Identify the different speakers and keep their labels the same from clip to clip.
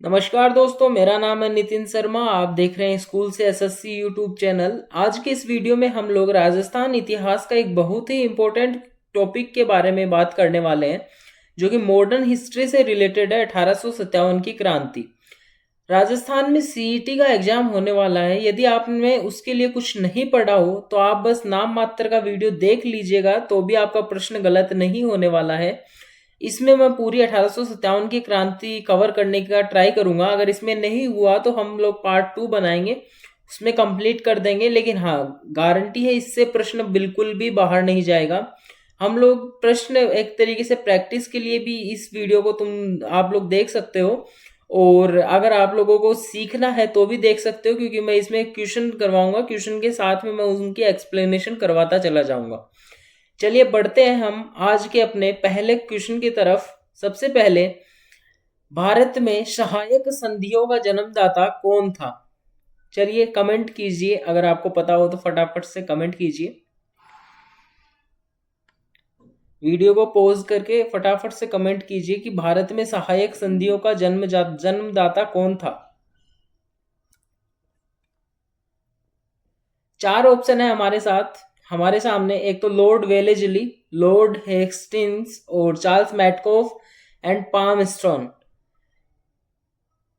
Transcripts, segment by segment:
Speaker 1: नमस्कार दोस्तों, मेरा नाम है नितिन शर्मा। आप देख रहे हैं स्कूल से एसएससी यूट्यूब चैनल। आज के इस वीडियो में हम लोग राजस्थान इतिहास का एक बहुत ही इम्पोर्टेंट टॉपिक के बारे में बात करने वाले हैं, जो कि मॉडर्न हिस्ट्री से रिलेटेड है। 1857 की क्रांति। राजस्थान में सीईटी का एग्जाम होने वाला है। यदि आपने उसके लिए कुछ नहीं पढ़ा हो तो आप बस नाम मात्र का वीडियो देख लीजिएगा, तो भी आपका प्रश्न गलत नहीं होने वाला है। इसमें मैं पूरी 1857 की क्रांति कवर करने का ट्राई करूंगा। अगर इसमें नहीं हुआ तो हम लोग पार्ट 2 बनाएंगे, उसमें कंप्लीट कर देंगे। लेकिन हाँ, गारंटी है इससे प्रश्न बिल्कुल भी बाहर नहीं जाएगा। हम लोग प्रश्न एक तरीके से प्रैक्टिस के लिए भी इस वीडियो को आप लोग देख सकते हो, और अगर आप लोगों को सीखना है तो भी देख सकते हो, क्योंकि मैं इसमें क्वेश्चन करवाऊंगा। क्वेश्चन के साथ में मैं उनकी एक्सप्लेनेशन करवाता चला जाऊंगा। चलिए बढ़ते हैं हम आज के अपने पहले क्वेश्चन की तरफ। सबसे पहले, भारत में सहायक संधियों का जन्मदाता कौन था? चलिए कमेंट कीजिए, अगर आपको पता हो तो फटाफट से कमेंट कीजिए। वीडियो को पॉज करके फटाफट से कमेंट कीजिए कि भारत में सहायक संधियों का जन्मदाता कौन था। 4 ऑप्शन है हमारे सामने। एक तो लॉर्ड वेलेस्ली, लॉर्ड हेस्टिंग्स और चार्ल्स मैटकॉफ एंड पामस्टोन।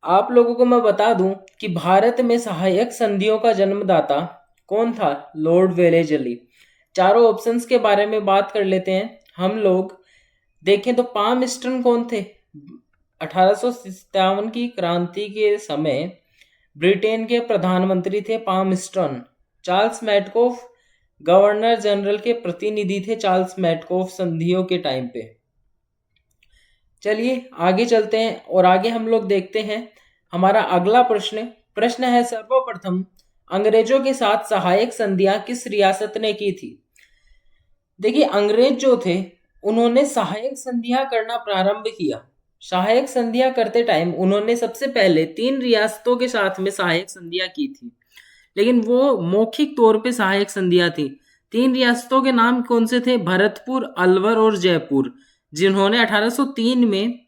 Speaker 1: आप लोगों को मैं बता दूं कि भारत में सहायक संधियों का जन्मदाता कौन था? Lord Wellesley. चारों ऑप्शंस के बारे में बात कर लेते हैं हम लोग। देखें तो पामस्टोन कौन थे? 1857 की क्रांति के समय ब्रिटेन के प्रधानमंत्री थे पामस्टोन। चार्ल्स मैटकॉफ गवर्नर जनरल के प्रतिनिधि थे। चार्ल्स मैटकॉफ संधियों के टाइम पे। चलिए आगे चलते हैं और आगे हम लोग देखते हैं हमारा अगला प्रश्न है, सर्वप्रथम अंग्रेजों के साथ सहायक संधियां किस रियासत ने की थी? देखिए, अंग्रेज जो थे उन्होंने सहायक संधियां करना प्रारंभ किया। सहायक संधियां करते टाइम उन्होंने सबसे पहले 3 रियासतों के साथ में सहायक संधियां की थी, लेकिन वो मौखिक तौर पे सहायक संधियां थी। 3 रियासतों के नाम कौन से थे? भरतपुर, अलवर और जयपुर, जिन्होंने 1803 में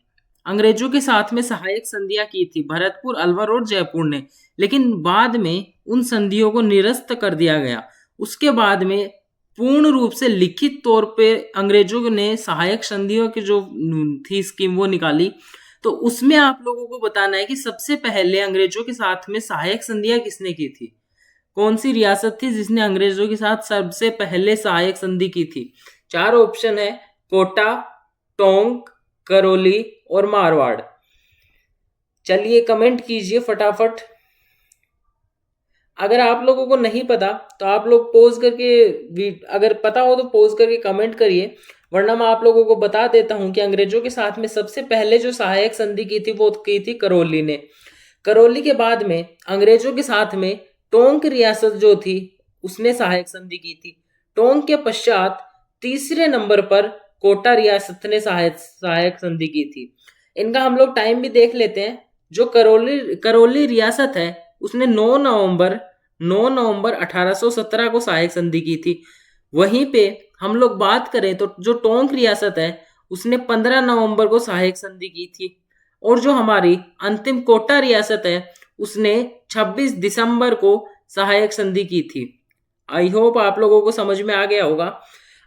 Speaker 1: अंग्रेजों के साथ में सहायक संधियां की थी, भरतपुर, अलवर और जयपुर ने। लेकिन बाद में उन संधियों को निरस्त कर दिया गया। उसके बाद में पूर्ण रूप से लिखित तौर पे अंग्रेजों ने सहायक संधियों की जो थी स्कीम वो निकाली। तो उसमें आप लोगों को बताना है कि सबसे पहले अंग्रेजों के साथ में सहायक संधियां किसने की थी? कौन सी रियासत थी जिसने अंग्रेजों के साथ सबसे पहले सहायक संधि की थी? 4 ऑप्शन है, कोटा, टोंक, करौली और मारवाड़। चलिए कमेंट कीजिए फटाफट। अगर आप लोगों को नहीं पता तो आप लोग पॉज करके, अगर पता हो तो पॉज करके कमेंट करिए, वरना मैं आप लोगों को बता देता हूं कि अंग्रेजों के साथ में सबसे पहले जो सहायक संधि की थी वो की थी करौली ने। करौली के बाद में अंग्रेजों के साथ में टोंक रियासत जो थी उसने सहायक संधि की थी। टोंक के पश्चात तीसरे नंबर पर कोटा रियासत ने सहायक संधि की थी। इनका हम लोग टाइम भी देख लेते हैं। जो करौली करौली रियासत है उसने 9 नवंबर 1817 को सहायक संधि की थी। वहीं पे हम लोग बात करें तो जो टोंक रियासत है उसने 15 नवंबर को सहायक संधि की थी, और जो हमारी अंतिम कोटा रियासत है उसने 26 दिसंबर को सहायक संधि की थी। आई होप आप लोगों को समझ में आ गया होगा।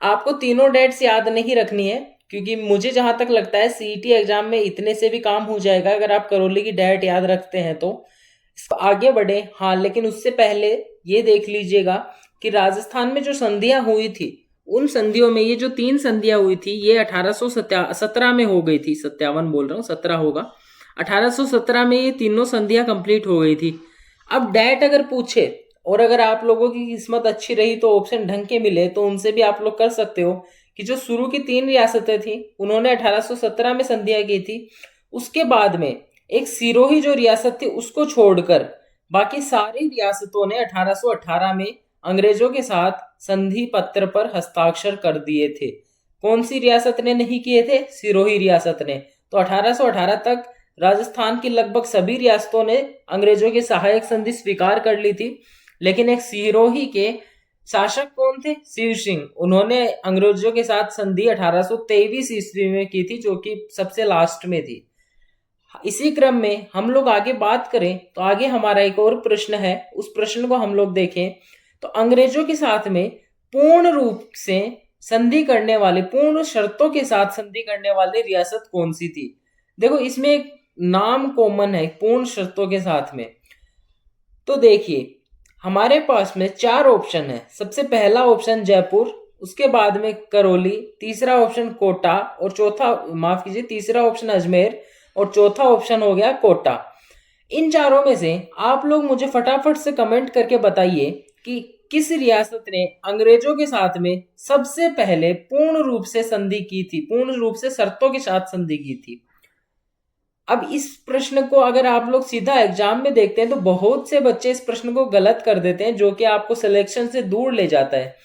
Speaker 1: आपको तीनों डेट्स याद नहीं रखनी है, क्योंकि मुझे जहां तक लगता है सीईटी एग्जाम में इतने से भी काम हो जाएगा अगर आप करौली की डेट याद रखते हैं तो। आगे बढ़े। हाँ, लेकिन उससे पहले ये देख लीजिएगा कि राजस्थान में जो संधियां हुई थी, उन संधियों में ये जो 3 संधियां हुई थी ये 1817 में हो गई थी। 57 बोल रहा हूँ, 17 होगा। 1817 में ये तीनों संधियां कंप्लीट हो गई थी। अब डेट अगर पूछे और अगर आप लोगों की किस्मत अच्छी रही तो ऑप्शन ढंग के मिले तो उनसे भी आप लोग कर सकते हो कि जो शुरू की 3 रियासतें थी उन्होंने 1817 में संधियां की थी। उसके बाद में एक सिरोही जो रियासत थी उसको छोड़कर बाकी सारी रियासतों ने 1818 में अंग्रेजों के साथ संधि पत्र पर हस्ताक्षर कर दिए थे। कौन सी रियासत ने नहीं किए थे? सिरोही रियासत ने। तो 1818 तक राजस्थान की लगभग सभी रियासतों ने अंग्रेजों की सहायक संधि स्वीकार कर ली थी, लेकिन एक सिरोही के शासक कौन थे? शिव सिंह। उन्होंने अंग्रेजों के साथ संधि 1823 ईस्वी में की थी, जो कि सबसे लास्ट में थी। इसी क्रम में हम लोग आगे बात करें तो आगे हमारा एक और प्रश्न है, उस प्रश्न को हम लोग देखें तो अंग्रेजों के साथ में पूर्ण रूप से संधि करने वाले, पूर्ण शर्तों के साथ संधि करने वाली रियासत कौन सी थी। देखो इसमें एक नाम कॉमन है पूर्ण शर्तों के साथ में। तो देखिए हमारे पास में 4 ऑप्शन है। सबसे पहला ऑप्शन जयपुर, उसके बाद में करौली, तीसरा ऑप्शन कोटा और तीसरा ऑप्शन अजमेर और चौथा ऑप्शन हो गया कोटा। इन चारों में से आप लोग मुझे फटाफट से कमेंट करके बताइए कि किस रियासत ने अंग्रेजों के साथ में सबसे पहले पूर्ण रूप से संधि की थी, पूर्ण रूप से शर्तों के साथ संधि की थी। अब इस प्रश्न को अगर आप लोग सीधा एग्जाम में देखते हैं तो बहुत से बच्चे इस प्रश्न को गलत कर देते हैं, जो कि आपको सिलेक्शन से दूर ले जाता है।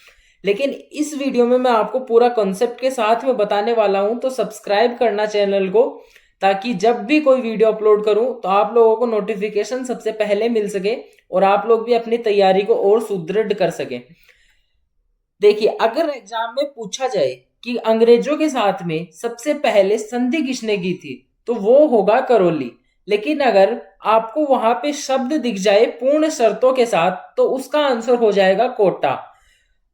Speaker 1: लेकिन इस वीडियो में मैं आपको पूरा कॉन्सेप्ट के साथ में बताने वाला हूं, तो सब्सक्राइब करना चैनल को, ताकि जब भी कोई वीडियो अपलोड करूं तो आप लोगों को नोटिफिकेशन सबसे पहले मिल सके और आप लोग भी अपनी तैयारी को और सुदृढ़ कर सके। देखिए अगर एग्जाम में पूछा जाए कि अंग्रेजों के साथ में सबसे पहले संधि किसने की थी, तो वो होगा करौली। लेकिन अगर आपको वहां पे शब्द दिख जाए पूर्ण शर्तों के साथ, तो उसका आंसर हो जाएगा कोटा।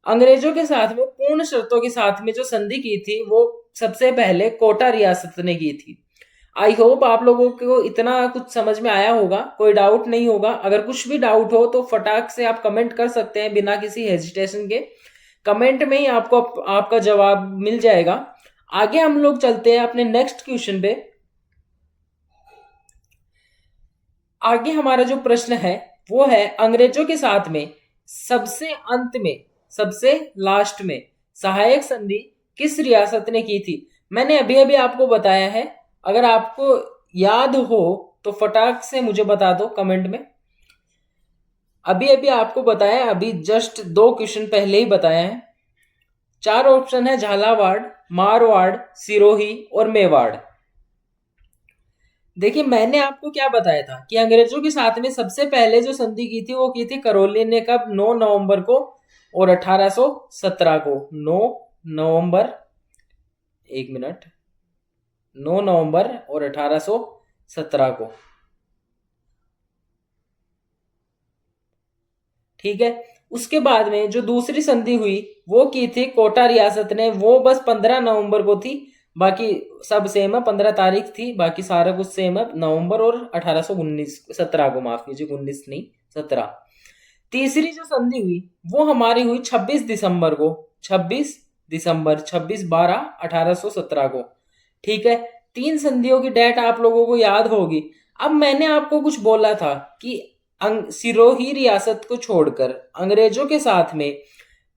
Speaker 1: अंग्रेजों के साथ में पूर्ण शर्तों के साथ में जो संधि की थी वो सबसे पहले कोटा रियासत ने की थी। आई होप आप लोगों को इतना कुछ समझ में आया होगा, कोई डाउट नहीं होगा। अगर कुछ भी डाउट हो तो फटाक से आप कमेंट कर सकते हैं बिना किसी हेजिटेशन के। कमेंट में ही आपको आपका जवाब मिल जाएगा। आगे हम लोग चलते हैं अपने नेक्स्ट क्वेश्चन पे। आगे हमारा जो प्रश्न है वो है अंग्रेजों के साथ में सबसे अंत में, सबसे लास्ट में सहायक संधि किस रियासत ने की थी। मैंने अभी अभी आपको बताया है, अगर आपको याद हो तो फटाक से मुझे बता दो कमेंट में। अभी अभी आपको बताया, अभी जस्ट 2 क्वेश्चन पहले ही बताया है। 4 ऑप्शन है झालावाड़, मारवाड़, सिरोही और मेवाड़। देखिए मैंने आपको क्या बताया था कि अंग्रेजों के साथ में सबसे पहले जो संधि की थी वो की थी करौली ने, कब, 9 नवंबर को और 1817 को। 9 नवंबर, 1 मिनट, 9 नवंबर और 1817 को, ठीक है। उसके बाद में जो दूसरी संधि हुई वो की थी कोटा रियासत ने, वो बस 15 नवंबर को थी। बाकी सब सेम है, 15 तारीख थी, बाकी सारा कुछ सेम है, नवंबर और 17 को, माफ कीजिए 19 नहीं 17। तीसरी जो संधि हुई वो हमारी हुई 26 दिसंबर को, 26/12/1817 को, ठीक है। 3 संधियों की डेट आप लोगों को याद होगी। अब मैंने आपको कुछ बोला था कि सिरोही रियासत को छोड़कर अंग्रेजों के साथ में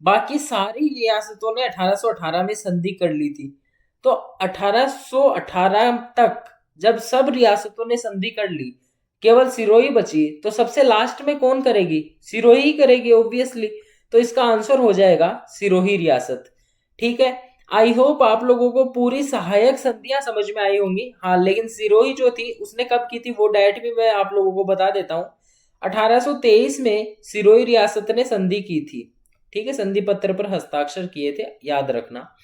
Speaker 1: बाकी सारी रियासतों ने 1818 में संधि कर ली थी। तो 1818 तक जब सब रियासतों ने संधि कर ली, केवल सिरोही बची, तो सबसे लास्ट में कौन करेगी, सिरोही ही करेगी ऑब्वियसली। तो इसका आंसर हो जाएगा सिरोही रियासत, ठीक है। आई होप आप लोगों को पूरी सहायक संधियां समझ में आई होंगी। हाँ लेकिन सिरोही जो थी उसने कब की थी वो डेट भी मैं आप लोगों को बता देता हूँ। 1823 में सिरोही रियासत ने संधि की थी, ठीक है, संधि पत्र पर हस्ताक्षर किए थे, याद रखना।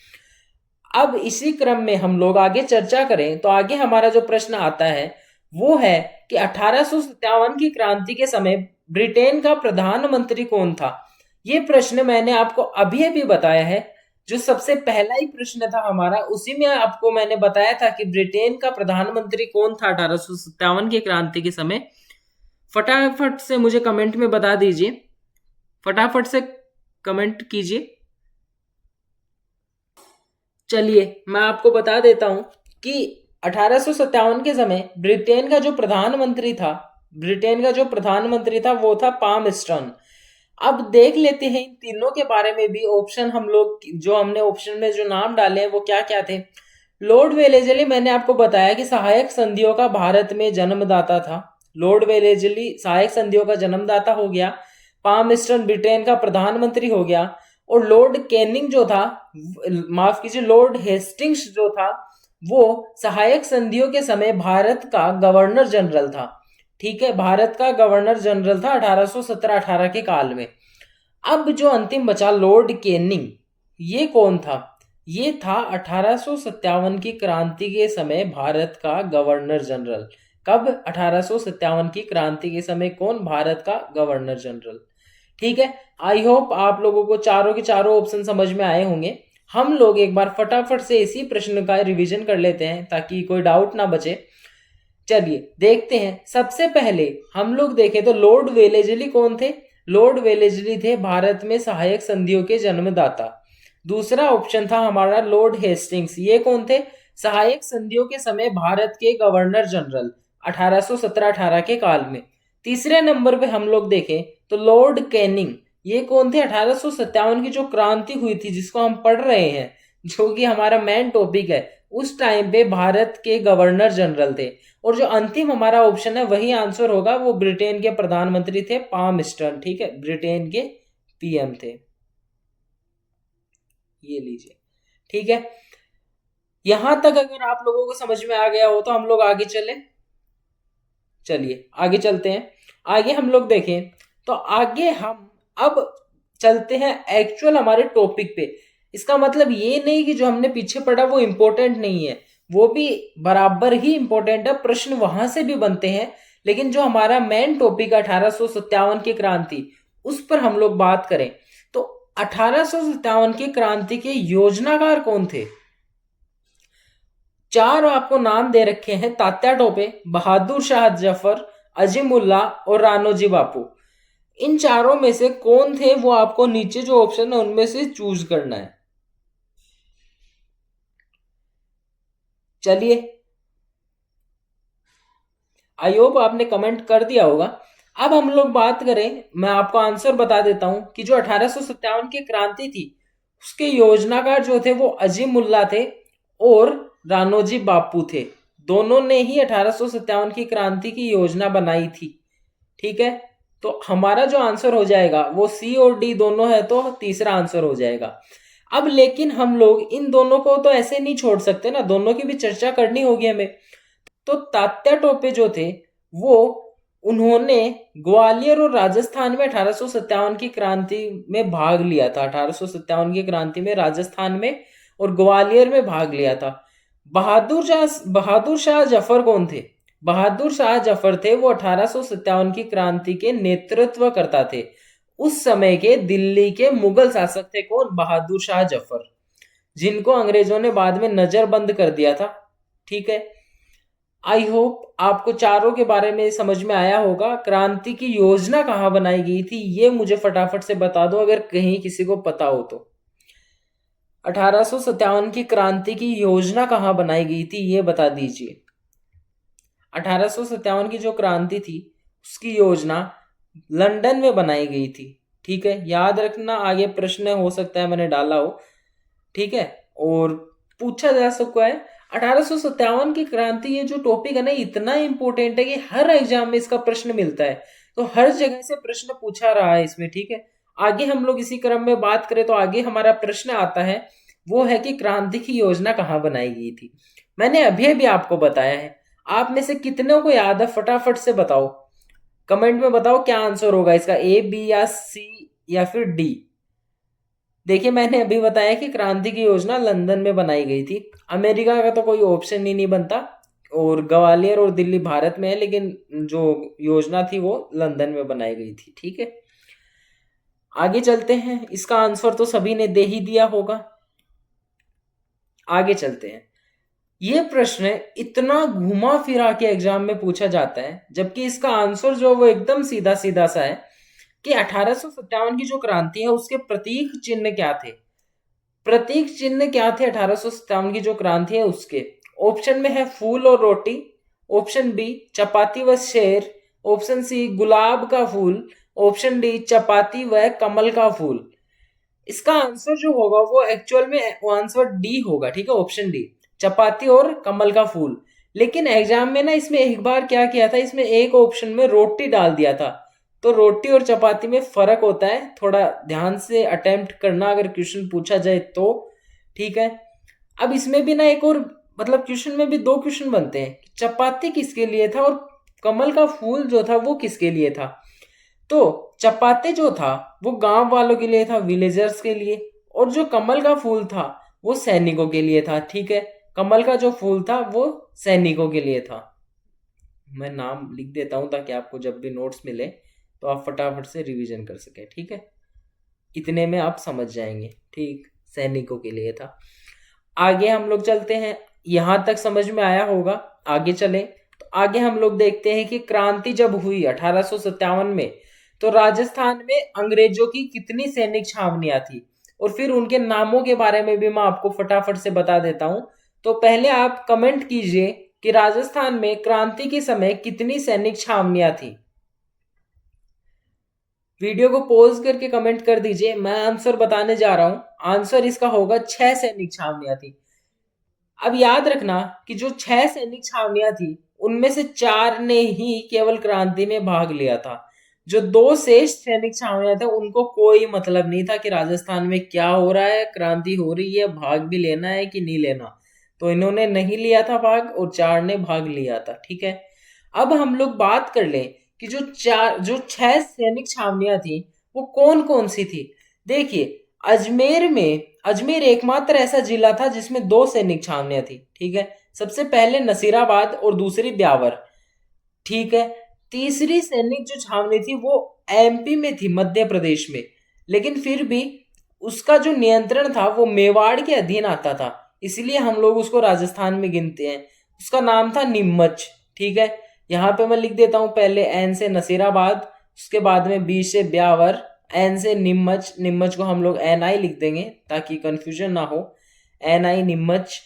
Speaker 1: अब इसी क्रम में हम लोग आगे चर्चा करें तो आगे हमारा जो प्रश्न आता है वो है कि 1857 की क्रांति के समय ब्रिटेन का प्रधानमंत्री कौन था। ये प्रश्न मैंने आपको अभी अभी बताया है, जो सबसे पहला ही प्रश्न था हमारा, उसी में आपको मैंने बताया था कि ब्रिटेन का प्रधानमंत्री कौन था 1857 की क्रांति के समय। फटाफट से मुझे कमेंट में बता दीजिए, फटाफट से कमेंट कीजिए। चलिए मैं आपको बता देता हूं कि 1857 के समय ब्रिटेन का जो प्रधानमंत्री था वो था पामस्टन। अब देख लेते हैं इन तीनों के बारे में भी। ऑप्शन हम लोग जो हमने ऑप्शन में जो नाम डाले हैं वो क्या क्या थे। लॉर्ड वेलेजली मैंने आपको बताया कि सहायक संधियों का भारत में जन्मदाता था। लॉर्ड वेलेजली सहायक संधियों का जन्मदाता हो गया। पामस्टन ब्रिटेन का प्रधानमंत्री हो गया। और लॉर्ड कैनिंग जो था, माफ कीजिए लॉर्ड हेस्टिंग्स जो था, वो सहायक संधियों के समय भारत का गवर्नर जनरल था, ठीक है, भारत का गवर्नर जनरल था 1817-18 के काल में। अब जो अंतिम बचा लॉर्ड कैनिंग, ये कौन था। ये था 1857 की क्रांति के समय भारत का गवर्नर जनरल। कब? 1857 की क्रांति के समय कौन? भारत का गवर्नर जनरल। ठीक है, आई होप आप लोगों को चारों के चारों ऑप्शन समझ में आए होंगे। हम लोग एक बार फटाफट से इसी प्रश्न का रिवीजन कर लेते हैं ताकि कोई डाउट ना बचे। चलिए देखते हैं। सबसे पहले हम लोग देखें तो लॉर्ड वेलेस्ली कौन थे? लॉर्ड वेलेस्ली थे भारत में सहायक संधियों के जन्मदाता। दूसरा ऑप्शन था हमारा लॉर्ड हेस्टिंग्स। ये कौन थे? सहायक संधियों के समय भारत के गवर्नर जनरल 1817-18 के काल में। तीसरे नंबर पे हम लोग देखें तो लॉर्ड कैनिंग। ये कौन थे? 1857 की जो क्रांति हुई थी जिसको हम पढ़ रहे हैं, जो कि हमारा मेन टॉपिक है, उस टाइम पे भारत के गवर्नर जनरल थे। और जो अंतिम हमारा ऑप्शन है वही आंसर होगा, वो ब्रिटेन के प्रधानमंत्री थे पामस्टर्न। ठीक है, ब्रिटेन के पीएम थे। ये लीजिए, ठीक है। यहां तक अगर आप लोगों को समझ में आ गया हो तो हम लोग आगे चले। चलिए आगे चलते हैं। आगे हम लोग देखें तो आगे हम अब चलते हैं एक्चुअल हमारे टॉपिक पे। इसका मतलब ये नहीं कि जो हमने पीछे पढ़ा वो इंपॉर्टेंट नहीं है, वो भी बराबर ही इंपॉर्टेंट है, प्रश्न वहां से भी बनते हैं। लेकिन जो हमारा मेन टॉपिक है 1857 की क्रांति, उस पर हम लोग बात करें तो 1857 की क्रांति के योजनाकार कौन थे? चार आपको नाम दे रखे हैं, तात्या टोपे, बहादुर शाह जफर, अजीमुल्ला और रानोजी बापू। इन चारों में से कौन थे वो आपको नीचे जो ऑप्शन है उनमें से चूज करना है। चलिए, आई होप आपने कमेंट कर दिया होगा। अब हम लोग बात करें, मैं आपको आंसर बता देता हूं कि जो 1857 की क्रांति थी उसके योजनाकार जो थे वो अजीमुल्ला थे और रानोजी बापू थे। दोनों ने ही 1857 की क्रांति की योजना बनाई थी। ठीक है, तो हमारा जो आंसर हो जाएगा वो सी और डी दोनों है, तो तीसरा आंसर हो जाएगा। अब लेकिन हम लोग इन दोनों को तो ऐसे नहीं छोड़ सकते ना, दोनों की भी चर्चा करनी होगी हमें। तो तात्या टोपे जो थे वो उन्होंने ग्वालियर और राजस्थान में 1857 की क्रांति में भाग लिया था। 1857 की क्रांति में राजस्थान में और ग्वालियर में भाग लिया था। बहादुर शाह जफर कौन थे? बहादुर शाह जफर थे वो 1857 की क्रांति के नेतृत्व करता थे। उस समय के दिल्ली के मुगल शासक थे कौन? बहादुर शाह जफर, जिनको अंग्रेजों ने बाद में नजरबंद कर दिया था। ठीक है, आई होप आपको चारों के बारे में समझ में आया होगा। क्रांति की योजना कहां बनाई गई थी ये मुझे फटाफट से बता दो अगर कहीं किसी को पता हो तो। 1857 की क्रांति की योजना कहां बनाई गई थी ये बता दीजिए। 1857 की जो क्रांति थी उसकी योजना लंदन में बनाई गई थी। ठीक है, याद रखना, आगे प्रश्न हो सकता है मैंने डाला हो। ठीक है, और पूछा जा सकता है 1857 की क्रांति, ये जो टॉपिक है ना इतना इंपॉर्टेंट है कि हर एग्जाम में इसका प्रश्न मिलता है, तो हर जगह से प्रश्न पूछा रहा है इसमें। ठीक है, आगे हम लोग इसी क्रम में बात करें तो आगे हमारा प्रश्न आता है वो है कि क्रांति की योजना कहां बनाई गई थी। मैंने अभी अभी आपको बताया है, आप में से कितनों को याद है फटाफट से बताओ, कमेंट में बताओ क्या आंसर होगा इसका, ए, बी या सी या फिर डी। देखिए मैंने अभी बताया कि क्रांति की योजना लंदन में बनाई गई थी। अमेरिका का तो कोई ऑप्शन ही नहीं बनता, और ग्वालियर और दिल्ली भारत में है, लेकिन जो योजना थी वो लंदन में बनाई गई थी। ठीक है, आगे चलते हैं। इसका आंसर तो सभी ने दे ही दिया होगा। आगे चलते हैं। ये प्रश्न इतना घुमा फिरा के एग्जाम में पूछा जाता है, जबकि इसका आंसर जो वो एकदम सीधा सीधा सा है कि 1857 की जो क्रांति है उसके प्रतीक चिन्ह क्या थे। प्रतीक चिन्ह क्या थे 1857 की जो क्रांति है उसके? ऑप्शन में है फूल और रोटी, ऑप्शन बी चपाती व शेर, ऑप्शन सी गुलाब का फूल, ऑप्शन डी चपाती व कमल का फूल। इसका आंसर जो होगा वो एक्चुअल में आंसर डी होगा। ठीक है, ऑप्शन डी, चपाती और कमल का फूल। लेकिन एग्जाम में ना इसमें एक बार क्या किया था, इसमें एक ऑप्शन में रोटी डाल दिया था। तो रोटी और चपाती में फर्क होता है, थोड़ा ध्यान से अटेम्प्ट करना अगर क्वेश्चन पूछा जाए तो। ठीक है, अब इसमें भी ना एक और मतलब क्वेश्चन में भी दो क्वेश्चन बनते हैं, चपाती किसके लिए था और कमल का फूल जो था वो किसके लिए था। तो चपाती जो था वो गांव वालों के लिए था, विलेजर्स के लिए, और जो कमल का फूल था वो सैनिकों के लिए था। ठीक है, कमल का जो फूल था वो सैनिकों के लिए था। मैं नाम लिख देता हूं ताकि आपको जब भी नोट्स मिले तो आप फटाफट से रिवीजन कर सके। ठीक है, इतने में आप समझ जाएंगे। ठीक, सैनिकों के लिए था। आगे हम लोग चलते हैं, यहां तक समझ में आया होगा। आगे चले तो आगे हम लोग देखते हैं कि क्रांति जब हुई 1857 में, तो राजस्थान में अंग्रेजों की कितनी सैनिक छावनियां थी, और फिर उनके नामों के बारे में भी मैं आपको फटाफट से बता देता हूं। तो पहले आप कमेंट कीजिए कि राजस्थान में क्रांति के समय कितनी सैनिक छावनियां थी। वीडियो को पॉज करके कमेंट कर दीजिए, मैं आंसर बताने जा रहा हूं। आंसर इसका होगा 6 सैनिक छावनियां थी। अब याद रखना कि जो 6 सैनिक छावनियां थी उनमें से 4 ने ही केवल क्रांति में भाग लिया था। जो 2 शेष सैनिक छावनियां थे उनको कोई मतलब नहीं था कि राजस्थान में क्या हो रहा है, क्रांति हो रही है, भाग भी लेना है कि नहीं लेना। तो इन्होंने नहीं लिया था भाग, और 4 ने भाग लिया था। ठीक है, अब हम लोग बात कर लें कि जो 6 सैनिक छावनियां थी वो कौन कौन सी थी। देखिए, अजमेर एकमात्र ऐसा जिला था जिसमें 2 सैनिक छावनियां थी। ठीक है, सबसे पहले नसीराबाद और दूसरी ब्यावर। ठीक है, तीसरी सैनिक जो छावनी थी वो एमपी में थी, मध्य प्रदेश में, लेकिन फिर भी उसका जो नियंत्रण था वो मेवाड़ के अधीन आता था, इसलिए हम लोग उसको राजस्थान में गिनते हैं। उसका नाम था नीमच। ठीक है, यहाँ पे मैं लिख देता हूँ, पहले एन से नसीराबाद, उसके बाद में बी से ब्यावर, एन से नीमच, नीमच को हम लोग एन आई लिख देंगे ताकि कंफ्यूजन ना हो, एन आई नीमच।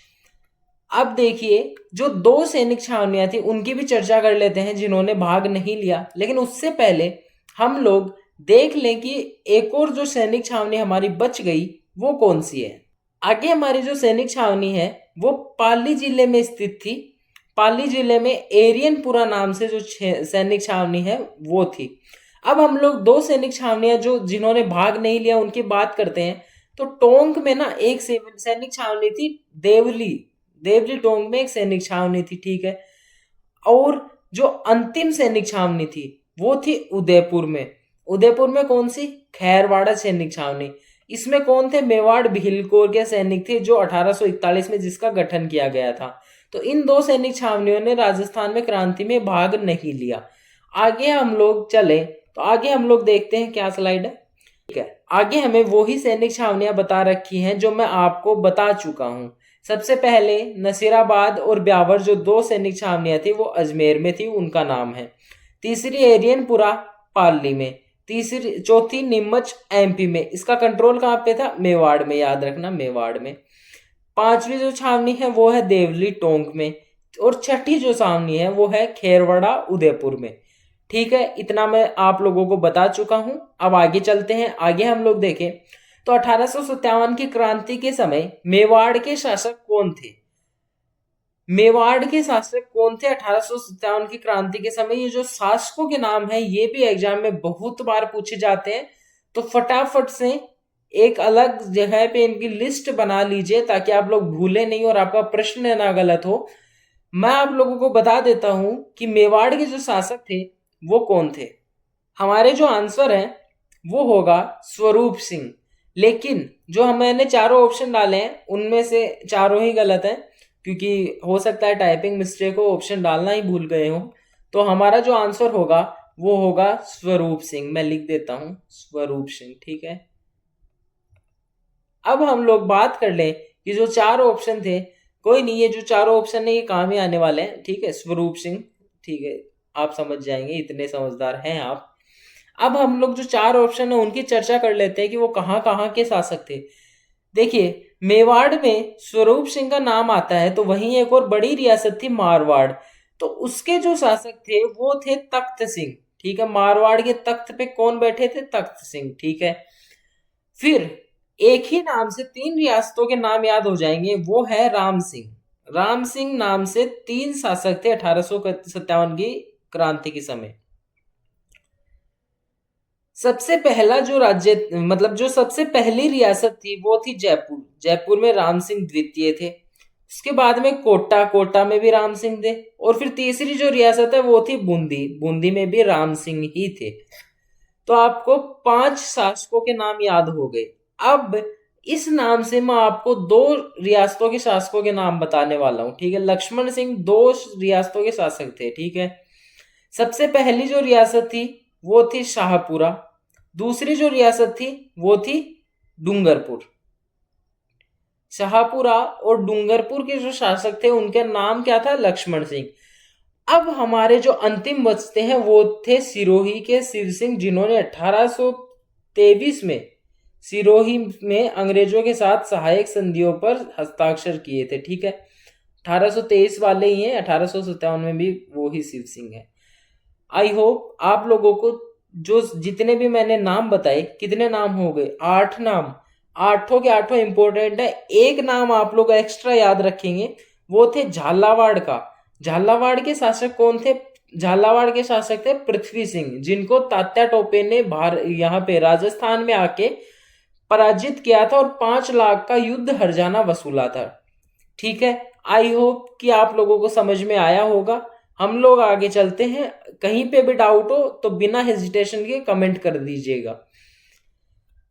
Speaker 1: अब देखिए, जो 2 सैनिक छावनियां थी उनकी भी चर्चा कर लेते हैं जिन्होंने भाग नहीं लिया, लेकिन उससे पहले हम लोग देख लें कि एक और जो सैनिक छावनी हमारी बच गई वो कौन सी है। आगे हमारी जो सैनिक छावनी है वो पाली जिले में स्थित थी। पाली जिले में एरियनपुरा नाम से जो सैनिक छावनी है वो थी। अब हम लोग 2 सैनिक छावनियां जो जिन्होंने भाग नहीं लिया उनकी बात करते हैं। तो टोंक में ना एक सैनिक छावनी थी, देवली देवली टोंक में एक सैनिक छावनी थी। ठीक है, और जो अंतिम सैनिक छावनी थी वो थी उदयपुर में। उदयपुर में कौन सी? खैरवाड़ा सैनिक छावनी। इसमें कौन थे? मेवाड़ भिलकोर के सैनिक थे, जो 1841 में जिसका गठन किया गया था। तो इन 2 सैनिक छावनियों ने राजस्थान में क्रांति में भाग नहीं लिया। आगे हम लोग चले तो आगे हम लोग देखते हैं, क्या स्लाइड है? ठीक है, आगे हमें वही सैनिक छावनियां बता रखी हैं जो मैं आपको बता चुका हूं। सबसे पहले नसीराबाद और ब्यावर जो 2 सैनिक छावनियां थी वो अजमेर में थी, उनका नाम है। तीसरी एरियनपुरा पाली में। चौथी नीमच एमपी में। इसका कंट्रोल कहाँ पे था? मेवाड़ में, याद रखना, मेवाड़ में। 5वीं जो छावनी है वो है देवली टोंक में, और 6ठी जो छावनी है वो है खेरवड़ा उदयपुर में। ठीक है, इतना मैं आप लोगों को बता चुका हूं। अब आगे चलते हैं। आगे हम लोग देखें तो 1857 की क्रांति के समय मेवाड़ के शासक कौन थे? मेवाड़ के शासक कौन थे 1857 की क्रांति के समय? ये जो शासकों के नाम है ये भी एग्जाम में बहुत बार पूछे जाते हैं, तो फटाफट से एक अलग जगह पे इनकी लिस्ट बना लीजिए ताकि आप लोग भूले नहीं और आपका प्रश्न ना गलत हो। मैं आप लोगों को बता देता हूं कि मेवाड़ के जो शासक थे वो कौन थे। हमारे जो आंसर है वो होगा स्वरूप सिंह। लेकिन जो मैंने चारों ऑप्शन डाले हैं उनमें से चारों ही गलत हैं, क्योंकि हो सकता है टाइपिंग मिस्टेक हो, ऑप्शन डालना ही भूल गए हो। तो हमारा जो आंसर होगा वो होगा स्वरूप सिंह। मैं लिख देता हूं स्वरूप सिंह। ठीक है, अब हम लोग बात कर लें कि जो 4 ऑप्शन थे, कोई नहीं, ये जो चारों ऑप्शन है ये काम ही आने वाले हैं। ठीक है, स्वरूप सिंह। ठीक है, आप समझ जाएंगे, इतने समझदार हैं आप। अब हम लोग जो 4 ऑप्शन है उनकी चर्चा कर लेते हैं कि वो कहाँ कहाँ के शासक थे। देखिए, मेवाड़ में स्वरूप सिंह का नाम आता है, तो वहीं एक और बड़ी रियासत थी मारवाड़, तो उसके जो शासक थे वो थे तख्त सिंह। ठीक है, मारवाड़ के तख्त पे कौन बैठे थे? तख्त सिंह। ठीक है, फिर एक ही नाम से 3 रियासतों के नाम याद हो जाएंगे, वो है राम सिंह। राम सिंह नाम से 3 शासक थे 1857 की क्रांति के समय। सबसे पहला जो राज्य, मतलब जो सबसे पहली रियासत थी वो थी जयपुर। जयपुर में राम सिंह द्वितीय थे। उसके बाद में कोटा, कोटा में भी राम सिंह थे। और फिर तीसरी जो रियासत है वो थी बूंदी, बूंदी में भी राम सिंह ही थे। तो आपको 5 शासकों के नाम याद हो गए। अब इस नाम से मैं आपको दो रियासतों के शासकों के नाम बताने वाला हूं, ठीक है। लक्ष्मण सिंह दो रियासतों के शासक थे, ठीक है। सबसे पहली जो रियासत थी वो थी शाहपुरा, दूसरी जो रियासत थी वो थी डूंगरपुर। शाहपुरा और डूंगरपुर के जो शासक थे उनका नाम क्या था? लक्ष्मण सिंह। अब हमारे जो अंतिम बचते हैं वो थे सिरोही के शिव सिंह, जिन्होंने 1823 में सिरोही में अंग्रेजों के साथ सहायक संधियों पर हस्ताक्षर किए थे, ठीक है। 1823 वाले ही हैं, 1857 में भी वो ही शिव सिंह है। आई होप आप लोगों को जो जितने भी मैंने नाम बताए, कितने नाम हो गए? 8 नाम। आठों के आठों इंपॉर्टेंट है। एक नाम आप लोग एक्स्ट्रा याद रखेंगे, वो थे झालावाड़ का। झालावाड़ के शासक कौन थे? झालावाड़ के शासक थे पृथ्वी सिंह, जिनको तात्या टोपे ने यहाँ पे राजस्थान में आके पराजित किया था और 5 लाख का युद्ध हर्जाना वसूला था, ठीक है। आई होप कि आप लोगों को समझ में आया होगा। हम लोग आगे चलते हैं। कहीं पे भी डाउट हो तो बिना हेजिटेशन के कमेंट कर दीजिएगा।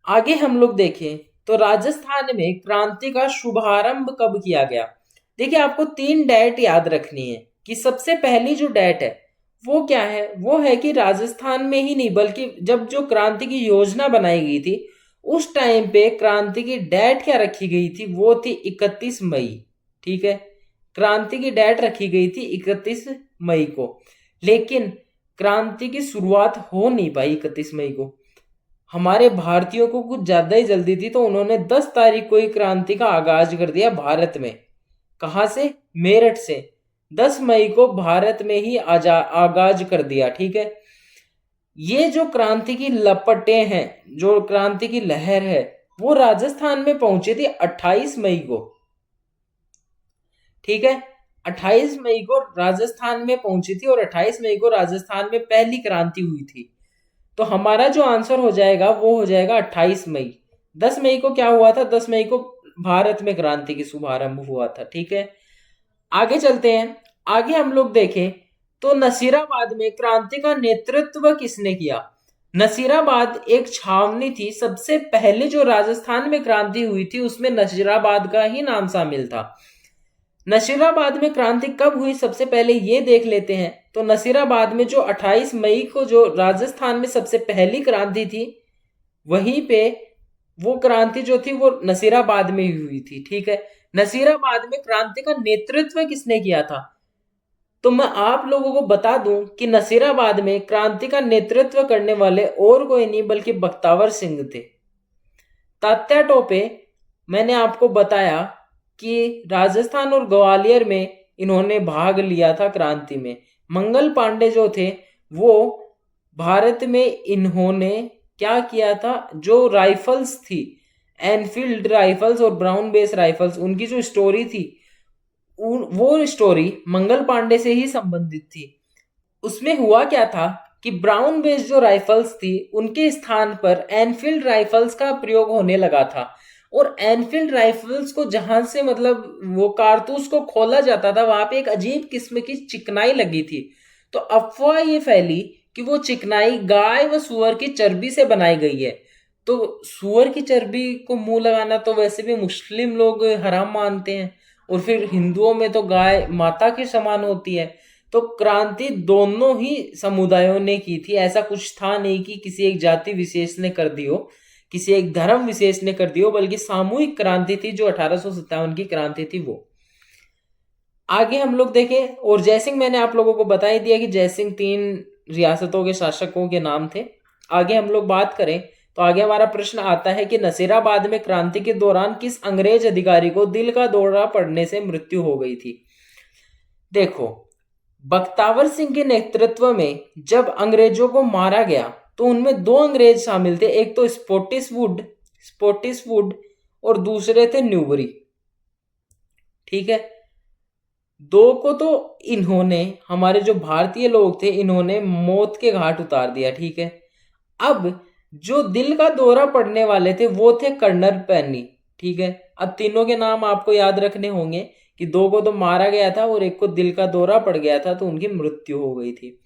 Speaker 1: आगे हम लोग देखें तो राजस्थान में क्रांति का शुभारंभ कब किया गया? देखिए, आपको 3 डेट याद रखनी है कि सबसे पहली जो डेट है वो क्या है? वो है कि राजस्थान में ही नहीं बल्कि जब जो क्रांति की योजना बनाई गई थी उस टाइम पे क्रांति की डेट क्या रखी गई थी? वो थी 31 मई, ठीक है। क्रांति की डेट रखी गई थी 31 मई को, लेकिन क्रांति की शुरुआत हो नहीं पाई 31 मई को। हमारे भारतीयों को कुछ ज्यादा ही जल्दी थी, तो उन्होंने 10 तारीख को ही क्रांति का आगाज कर दिया भारत में। कहां से? मेरठ से। 10 मई को भारत में ही आगाज कर दिया, ठीक है। ये जो क्रांति की लपटें हैं, जो क्रांति की लहर है, वो राजस्थान में पहुंची थी 28 मई को, ठीक है। 28 मई को राजस्थान में पहुंची थी और 28 मई को राजस्थान में पहली क्रांति हुई थी। तो हमारा जो आंसर हो जाएगा वो हो जाएगा 28 मई। 10 मई को क्या हुआ था? 10 मई को भारत में क्रांति की शुभारंभ हुआ था, ठीक है। आगे चलते हैं। आगे हम लोग देखें तो नसीराबाद में क्रांति का नेतृत्व किसने किया? नसीराबाद एक छावनी थी। सबसे पहले जो राजस्थान में क्रांति हुई थी उसमें नसीराबाद का ही नाम शामिल था। नसीराबाद में क्रांति कब हुई सबसे पहले ये देख लेते हैं। तो नसीराबाद में जो 28 मई को जो राजस्थान में सबसे पहली क्रांति थी, वहीं पे वो क्रांति जो थी वो नसीराबाद में ही हुई थी, ठीक है। नसीराबाद में क्रांति का नेतृत्व किसने किया था? तो मैं आप लोगों को बता दूं कि नसीराबाद में क्रांति का नेतृत्व करने वाले और कोई नहीं बल्कि बख्तावर सिंह थे। तात्या टोपे, मैंने आपको बताया कि राजस्थान और ग्वालियर में इन्होंने भाग लिया था क्रांति में। मंगल पांडे जो थे वो भारत में इन्होंने क्या किया था? जो राइफल्स थी, एनफील्ड राइफल्स और ब्राउन बेस राइफल्स, उनकी जो स्टोरी थी वो स्टोरी मंगल पांडे से ही संबंधित थी। उसमें हुआ क्या था कि ब्राउन बेस जो राइफल्स थी उनके स्थान पर एनफील्ड राइफल्स का प्रयोग होने लगा था। और एनफील्ड राइफल्स को जहां से मतलब वो कारतूस को खोला जाता था वहां पे एक अजीब किस्म की चिकनाई लगी थी। तो अफवाह ये फैली कि वो चिकनाई गाय व सुअर की चर्बी से बनाई गई है। तो सुअर की चर्बी को मुंह लगाना तो वैसे भी मुस्लिम लोग हराम मानते हैं, और फिर हिंदुओं में तो गाय माता के समान होती है। तो क्रांति दोनों ही समुदायों ने की थी। ऐसा कुछ था नहीं कि किसी एक जाति विशेष ने कर दी हो, किसी एक धर्म विशेष ने कर दी हो, बल्कि सामूहिक क्रांति थी जो 1857 की क्रांति थी वो। आगे हम लोग देखें, और जयसिंह मैंने आप लोगों को बता ही दिया कि जयसिंह 3 रियासतों के शासकों के नाम थे। आगे हम लोग बात करें तो आगे हमारा प्रश्न आता है कि नसीराबाद में क्रांति के दौरान किस अंग्रेज अधिकारी को दिल का दौरा पड़ने से मृत्यु हो गई थी? देखो, बख्तावर सिंह के नेतृत्व में जब अंग्रेजों को मारा गया तो उनमें 2 अंग्रेज शामिल थे। एक तो स्पॉटिसवुड और दूसरे थे न्यूबरी, ठीक है। 2 को तो इन्होंने, हमारे जो भारतीय लोग थे, इन्होंने मौत के घाट उतार दिया, ठीक है। अब जो दिल का दौरा पड़ने वाले थे वो थे कर्नल पैनी, ठीक है। अब तीनों के नाम आपको याद रखने होंगे कि 2 को तो मारा गया था और एक को दिल का दौरा पड़ गया था तो उनकी मृत्यु हो गई थी।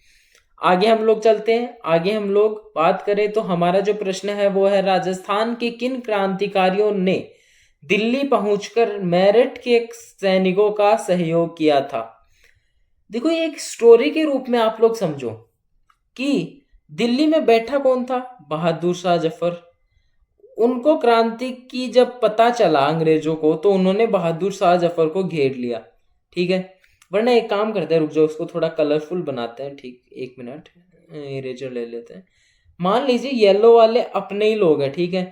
Speaker 1: आगे हम लोग चलते हैं। आगे हम लोग बात करें तो हमारा जो प्रश्न है वो है राजस्थान के किन क्रांतिकारियों ने दिल्ली पहुंचकर मेरठ के सैनिकों का सहयोग किया था। देखो ये एक स्टोरी के रूप में आप लोग समझो कि दिल्ली में बैठा कौन था? बहादुर शाह जफर। उनको क्रांति की जब पता चला अंग्रेजों को, तो उन्होंने बहादुर शाह जफर को घेर लिया। ठीक है, वरना एक काम करते हैं, रुक जाओ, उसको थोड़ा कलरफुल बनाते हैं। ठीक, 1 मिनट, इरेजर ले लेते हैं। मान लीजिए येलो वाले अपने ही लोग हैं, ठीक है।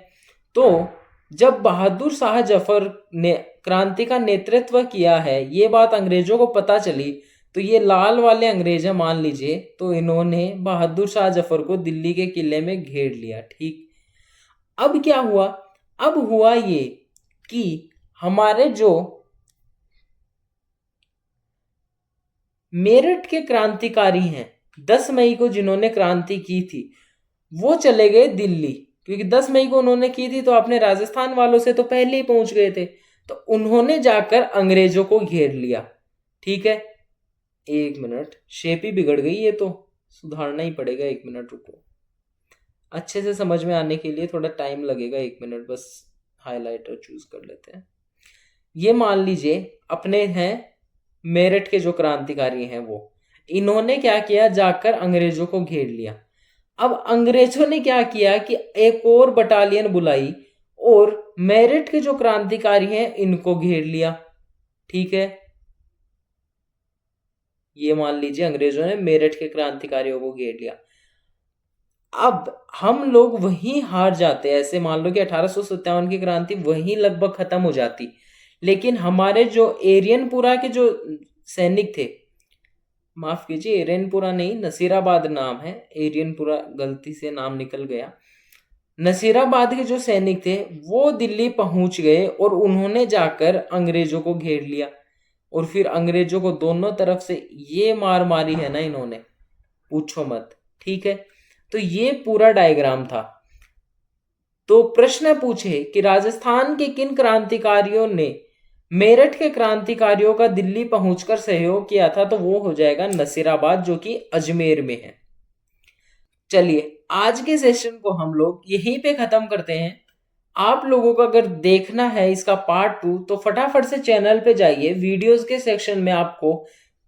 Speaker 1: तो जब बहादुर शाह जफर ने क्रांति का नेतृत्व किया है, ये बात अंग्रेजों को पता चली, तो ये लाल वाले अंग्रेज हैं मान लीजिए, तो इन्होंने बहादुर शाह जफर को दिल्ली के किले में घेर लिया। ठीक, अब क्या हुआ? अब हुआ ये कि हमारे जो मेरठ के क्रांतिकारी हैं, 10 मई को जिन्होंने क्रांति की थी, वो चले गए दिल्ली, क्योंकि 10 मई को उन्होंने की थी तो अपने राजस्थान वालों से तो पहले ही पहुंच गए थे। तो उन्होंने जाकर अंग्रेजों को घेर लिया। ठीक है, 1 मिनट, शेप ही बिगड़ गई, ये तो सुधारना ही पड़ेगा। 1 मिनट रुको, अच्छे से समझ में आने के लिए थोड़ा टाइम लगेगा। 1 मिनट, बस हाईलाइटर चूज कर लेते हैं। ये मान लीजिए अपने हैं मेरठ के जो क्रांतिकारी हैं, वो इन्होंने क्या किया, जाकर अंग्रेजों को घेर लिया। अब अंग्रेजों ने क्या किया कि एक और बटालियन बुलाई और मेरठ के जो क्रांतिकारी हैं इनको घेर लिया। ठीक है, ये मान लीजिए अंग्रेजों ने मेरठ के क्रांतिकारियों को घेर लिया। अब हम लोग वहीं हार जाते। ऐसे मान लो कि 1857 की क्रांति वहीं लगभग खत्म हो जाती, लेकिन हमारे जो एरियनपुरा के जो सैनिक थे, माफ कीजिए एरियनपुरा नहीं, नसीराबाद नाम है, एरियनपुरा गलती से नाम निकल गया। नसीराबाद के जो सैनिक थे वो दिल्ली पहुंच गए और उन्होंने जाकर अंग्रेजों को घेर लिया। और फिर अंग्रेजों को दोनों तरफ से ये मार मारी है ना इन्होंने, पूछो मत। ठीक है, तो ये पूरा डायग्राम था। तो प्रश्न पूछे कि राजस्थान के किन क्रांतिकारियों ने मेरठ के क्रांतिकारियों का दिल्ली पहुंचकर सहयोग किया था, तो वो हो जाएगा नसीराबाद, जो कि अजमेर में है। चलिए आज के सेशन को हम लोग यहीं पे खत्म करते हैं। आप लोगों को अगर देखना है इसका पार्ट 2, तो फटाफट से चैनल पे जाइए, वीडियोस के सेक्शन में आपको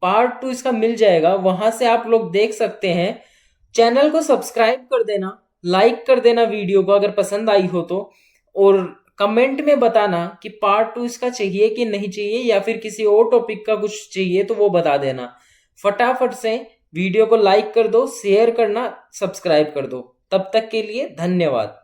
Speaker 1: पार्ट 2 इसका मिल जाएगा, वहां से आप लोग देख सकते हैं। चैनल को सब्सक्राइब कर देना, लाइक कर देना वीडियो को अगर पसंद आई हो तो, और कमेंट में बताना कि पार्ट 2 इसका चाहिए कि नहीं चाहिए, या फिर किसी और टॉपिक का कुछ चाहिए तो वो बता देना। फटाफट से वीडियो को लाइक कर दो, शेयर करना, सब्सक्राइब कर दो। तब तक के लिए धन्यवाद।